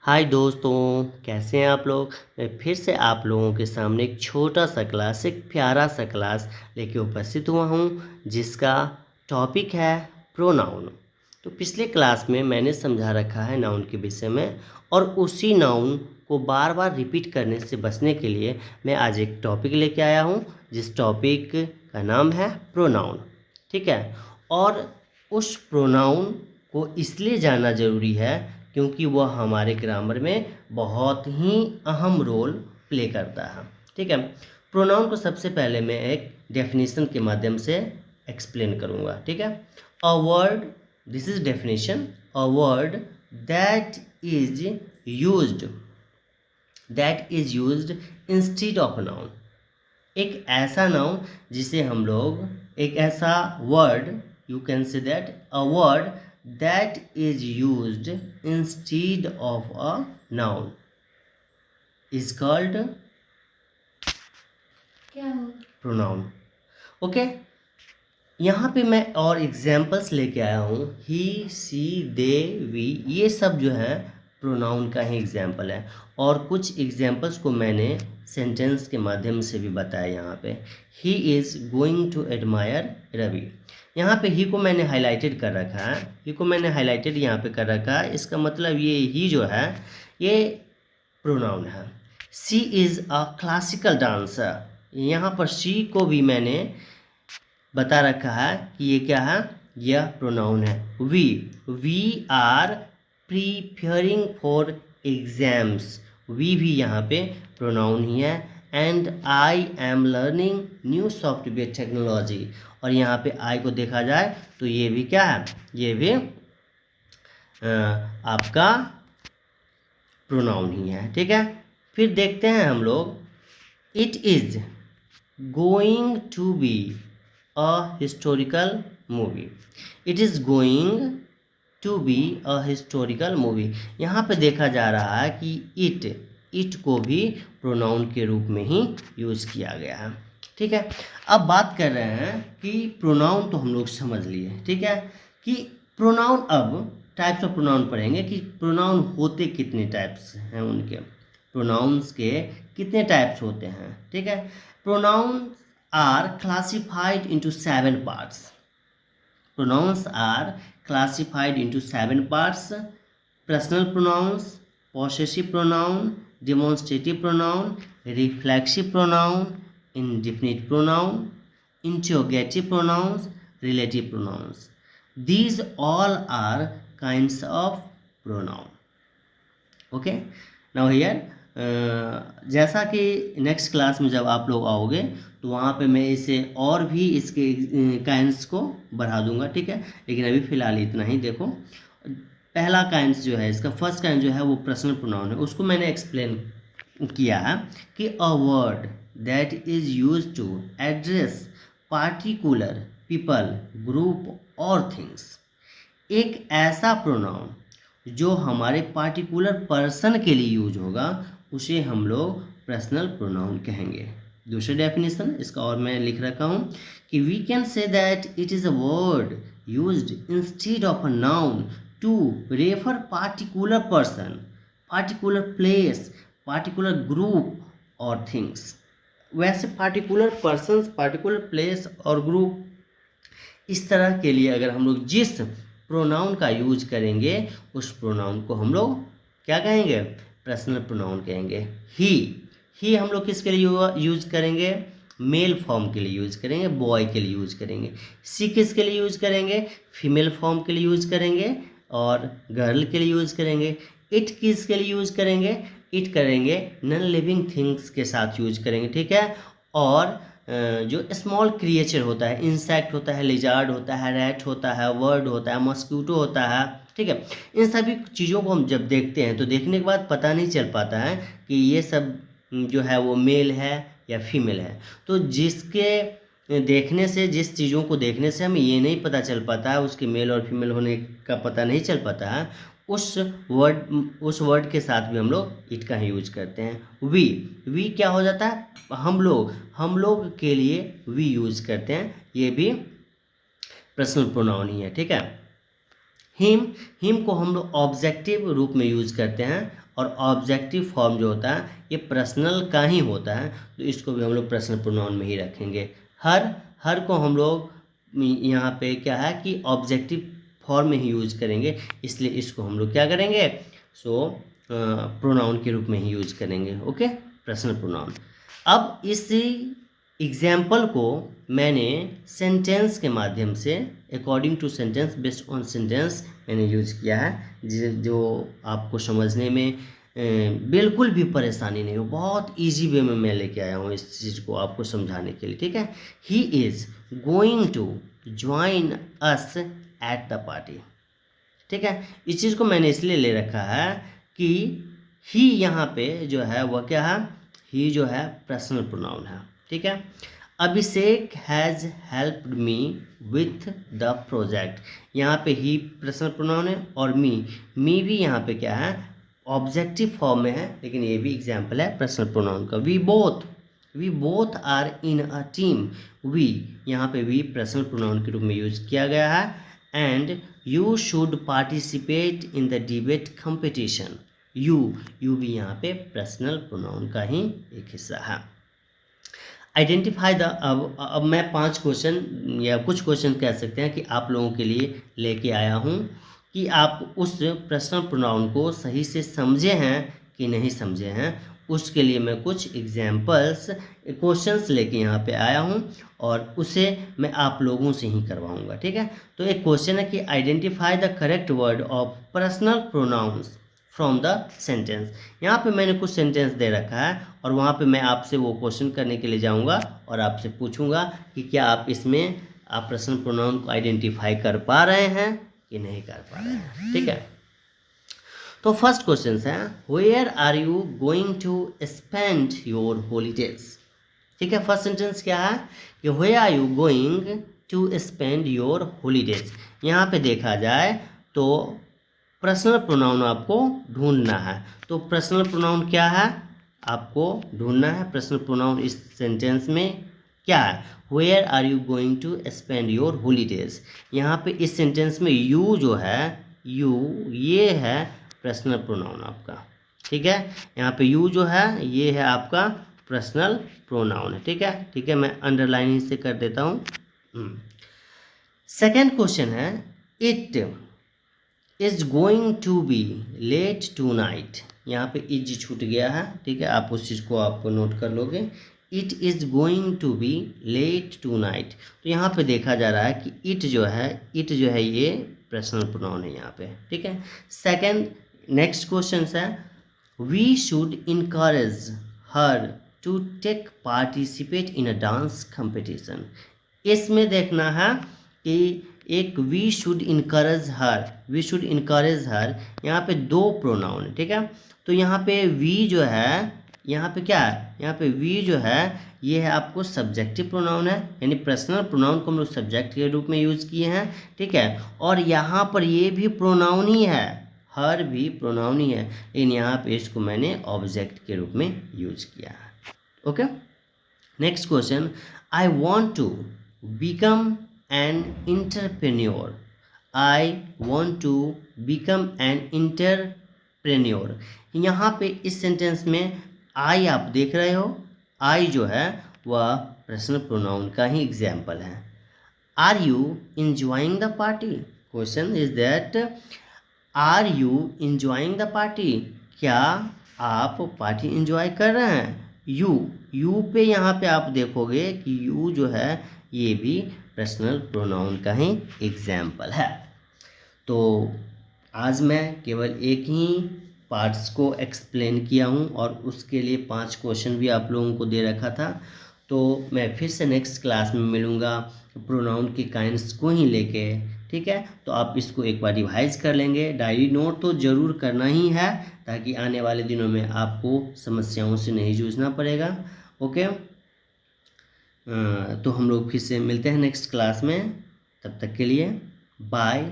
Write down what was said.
हाय दोस्तों, कैसे हैं आप लोग। मैं फिर से आप लोगों के सामने एक छोटा सा क्लास, एक प्यारा सा क्लास लेके उपस्थित हुआ हूँ, जिसका टॉपिक है प्रोनाउन। तो पिछले क्लास में मैंने समझा रखा है नाउन के विषय में, और उसी नाउन को बार बार रिपीट करने से बचने के लिए मैं आज एक टॉपिक लेके आया हूँ, जिस टॉपिक का नाम है प्रोनाउन। ठीक है। और उस प्रोनाउन को इसलिए जानना ज़रूरी है क्योंकि वह हमारे ग्रामर में बहुत ही अहम रोल प्ले करता है। ठीक है। प्रोनाउन को सबसे पहले मैं एक डेफिनेशन के माध्यम से एक्सप्लेन करूँगा। ठीक है। A word, this is definition, a word that is used instead of noun. एक ऐसा नाउन जिसे हम लोग, एक ऐसा word, you can say that a word that is used instead of a noun is called pronoun. Okay. यहाँ पे मैं और एग्जाम्पल्स लेके आया हूँ। ही, सी, दे, वी, ये सब जो है प्रोनाउन का ही एग्जाम्पल है, और कुछ एग्जाम्पल्स को मैंने सेंटेंस के माध्यम से भी बताया। यहाँ पे he is going to admire Ravi, यहाँ पे ही को मैंने हाईलाइटेड कर रखा है। ही को मैंने हाईलाइटेड यहाँ पे कर रखा है, इसका मतलब ये ही जो है ये प्रोनाउन है। सी इज़ अ क्लासिकल डांसर, यहाँ पर सी को भी मैंने बता रखा है कि ये क्या है, यह प्रोनाउन है। We are preparing for exams, we भी यहाँ पे प्रोनाउन ही है। And I am learning new software technology, और यहाँ पे आई को देखा जाए तो ये भी क्या है, ये भी आपका प्रोनाउन ही है। ठीक है। फिर देखते हैं हम लोग, it is going to be a historical movie. It is going to be a historical movie, यहाँ पे देखा जा रहा है कि इट को भी प्रोनाउन के रूप में ही यूज किया गया है। ठीक है। अब बात कर रहे हैं कि प्रोनाउन तो हम लोग समझ लिए। ठीक है। कि प्रोनाउन, अब टाइप्स ऑफ प्रोनाउन पढ़ेंगे कि प्रोनाउन होते कितने टाइप्स हैं, उनके प्रोनाउंस के कितने टाइप्स होते हैं। ठीक है। Pronoun are classified into 7 parts. Pronouns are classified into 7 parts: personal pronouns, possessive pronoun, demonstrative pronoun, reflexive pronoun, indefinite pronoun, interrogative pronouns, relative pronouns. These all are kinds of pronoun. Okay. Now here, जैसा कि next class में जब आप लोग आओगे तो वहाँ पे मैं इसे और भी इसके काइंड्स को बढ़ा दूंगा। ठीक है। लेकिन अभी फ़िलहाल इतना ही। देखो, पहला काइंड्स जो है, इसका फर्स्ट काइंड जो है वो पर्सनल प्रोनाउन है। उसको मैंने एक्सप्लेन किया है कि a word that is use to address particular people, group और थिंग्स। एक ऐसा प्रोनाउन जो हमारे पार्टिकुलर पर्सन के लिए यूज होगा, उसे हम लोग पर्सनल प्रोनाउन कहेंगे। दूसरी डेफिनेशन इसका और मैं लिख रखा हूँ कि we can say that it is a word used instead of a noun to refer particular person, particular place, particular group और थिंग्स। वैसे पार्टिकुलर पर्सन, पार्टिकुलर प्लेस और ग्रुप, इस तरह के लिए अगर हम लोग जिस प्रोनाउन का यूज करेंगे, उस प्रोनाउन को हम लोग क्या कहेंगे, पर्सनल प्रोनाउन कहेंगे। ही हम लोग किसके लिए यूज करेंगे, मेल फॉर्म के लिए यूज करेंगे, बॉय के लिए यूज करेंगे। सी किसके लिए यूज करेंगे, फीमेल फॉर्म के लिए यूज करेंगे और गर्ल के लिए यूज करेंगे। इट किसके लिए यूज करेंगे, इट करेंगे नॉन लिविंग थिंग्स के साथ यूज करेंगे। ठीक है। और जो स्मॉल क्रिएचर होता है, इंसेक्ट होता है, लिजार्ड होता है, रैट होता है, वर्ड होता है, मॉस्किटो होता है। ठीक है। इन सभी चीज़ों को हम जब देखते हैं तो देखने के बाद पता नहीं चल पाता है कि ये सब जो है वो मेल है या फीमेल है। तो जिसके देखने से, जिस चीज़ों को देखने से हमें ये नहीं पता चल पाता है, उसके मेल और फीमेल होने का पता नहीं चल पाता है, उस वर्ड के साथ भी हम लोग इट का ही यूज करते हैं। वी क्या हो जाता है, हम लोग के लिए वी यूज करते हैं, ये भी पर्सनल प्रोनाउन ही है। ठीक है। हिम को हम लोग ऑब्जेक्टिव रूप में यूज करते हैं, और ऑब्जेक्टिव फॉर्म जो होता है ये पर्सनल का ही होता है, तो इसको भी हम लोग पर्सनल प्रोनाउन में ही रखेंगे। हर को हम लोग यहाँ पे क्या है कि ऑब्जेक्टिव फॉर्म में ही यूज करेंगे, इसलिए इसको हम लोग क्या करेंगे, सो प्रोनाउन के रूप में ही यूज करेंगे। Okay, personal pronoun. अब इस एग्जाम्पल को मैंने सेंटेंस के माध्यम से, according to sentence, based on sentence मैंने यूज किया है, जो आपको समझने में बिल्कुल भी परेशानी नहीं हो, बहुत इजी वे में मैं लेके आया हूँ इस चीज़ को आपको समझाने के लिए। ठीक है, he is going to join us at the party. ठीक है, इस चीज़ को मैंने इसलिए ले रखा है कि ही यहाँ पे जो है वह क्या है, ही जो है पर्सनल प्रोनाउन है। ठीक है, Abhishek has helped me with the project, यहाँ पे ही पर्सनल प्रोनाउन है, और मी भी यहाँ पे क्या है, ऑब्जेक्टिव फॉर्म में है, लेकिन ये भी एग्जाम्पल है पर्सनल प्रोनाउन का। We both are in a team, we यहाँ पे वी पर्सनल प्रोनाउन के रूप में यूज किया गया है। And you should participate in the debate competition, you भी यहाँ पे पर्सनल प्रोनाउन का ही एक हिस्सा है। आइडेंटिफाई द, अब मैं 5 क्वेश्चन या कुछ क्वेश्चन कह सकते हैं कि आप लोगों के लिए लेके आया हूँ कि आप उस पर्सनल प्रोनाउन को सही से समझे हैं कि नहीं समझे हैं। उसके लिए मैं कुछ एग्जाम्पल्स, क्वेश्चंस लेके यहाँ पे आया हूँ, और उसे मैं आप लोगों से ही करवाऊँगा। ठीक है, तो एक क्वेश्चन है कि identify the correct word of personal pronouns from the sentence. यहाँ पे मैंने कुछ सेंटेंस दे रखा है, और वहाँ पे मैं आपसे वो क्वेश्चन करने के लिए जाऊँगा और आपसे पूछूंगा कि क्या आप इसमें आप पर्सनल प्रोनाउन को आइडेंटिफाई कर पा रहे हैं कि नहीं कर पा रहे हैं। ठीक है, तो फर्स्ट क्वेश्चन है, where are you going to spend your holidays. ठीक है, फर्स्ट सेंटेंस क्या है कि where are you going to spend your holidays. यहाँ पे देखा जाए तो पर्सनल प्रोनाउन आपको ढूंढना है, तो पर्सनल प्रोनाउन क्या है आपको ढूंढना है। पर्सनल प्रोनाउन इस सेंटेंस में क्या है, where are you going to spend your holidays. यहाँ पे इस सेंटेंस में यू जो है, यू ये है पर्सनल प्रोनाउन आपका। ठीक है, यहाँ पे यू जो है ये है आपका पर्सनल प्रोनाउन है। ठीक है, मैं अंडरलाइन से कर देता हूँ। सेकेंड क्वेश्चन है, it is going to be late tonight. यहाँ पे इज छूट गया है। ठीक है, आप उस चीज़ को आपको नोट कर लोगे। It is going to be late tonight, तो यहाँ पे देखा जा रहा है कि इट जो है ये पर्सनल प्रोनाउन है यहाँ पे। ठीक है, सेकेंड नेक्स्ट क्वेश्चन है, we should encourage her to take participate in a dance competition. इसमें देखना है कि एक वी शुड इनकरेज हर, यहाँ पे 2 प्रोनाउन है। ठीक है, तो यहाँ पे वी जो है, यहाँ पे क्या है, यहाँ पे वी जो है ये है आपको सब्जेक्टिव प्रोनाउन है, यानी पर्सनल प्रोनाउन को हम लोग सब्जेक्ट के रूप में यूज़ किए हैं। ठीक है, और यहाँ पर ये भी प्रोनाउन ही है, हर भी प्रोनाउन ही है, लेकिन यहाँ पे इसको मैंने ऑब्जेक्ट के रूप में यूज किया है। Okay, next question, I want to become an entrepreneur. I want to become an entrepreneur. यहाँ पे इस सेंटेंस में आई आप देख रहे हो, आई जो है वह पर्सनल प्रोनाउन का ही एग्जाम्पल है। Are you enjoying the party, question is that are you enjoying the party, क्या आप पार्टी इंजॉय कर रहे हैं। यू पे यहाँ पे आप देखोगे कि यू जो है ये भी पर्सनल प्रोनाउन का ही एग्जाम्पल है। तो आज मैं केवल एक ही पार्ट्स को एक्सप्लेन किया हूँ, और उसके लिए 5 क्वेश्चन भी आप लोगों को दे रखा था। तो मैं फिर से नेक्स्ट क्लास में मिलूँगा प्रोनाउन की काइंड्स को ही लेके। ठीक है, तो आप इसको एक बार रिवाइज कर लेंगे, डायरी नोट तो ज़रूर करना ही है, ताकि आने वाले दिनों में आपको समस्याओं से नहीं जूझना पड़ेगा। ओके, तो हम लोग फिर से मिलते हैं नेक्स्ट क्लास में, तब तक के लिए बाय।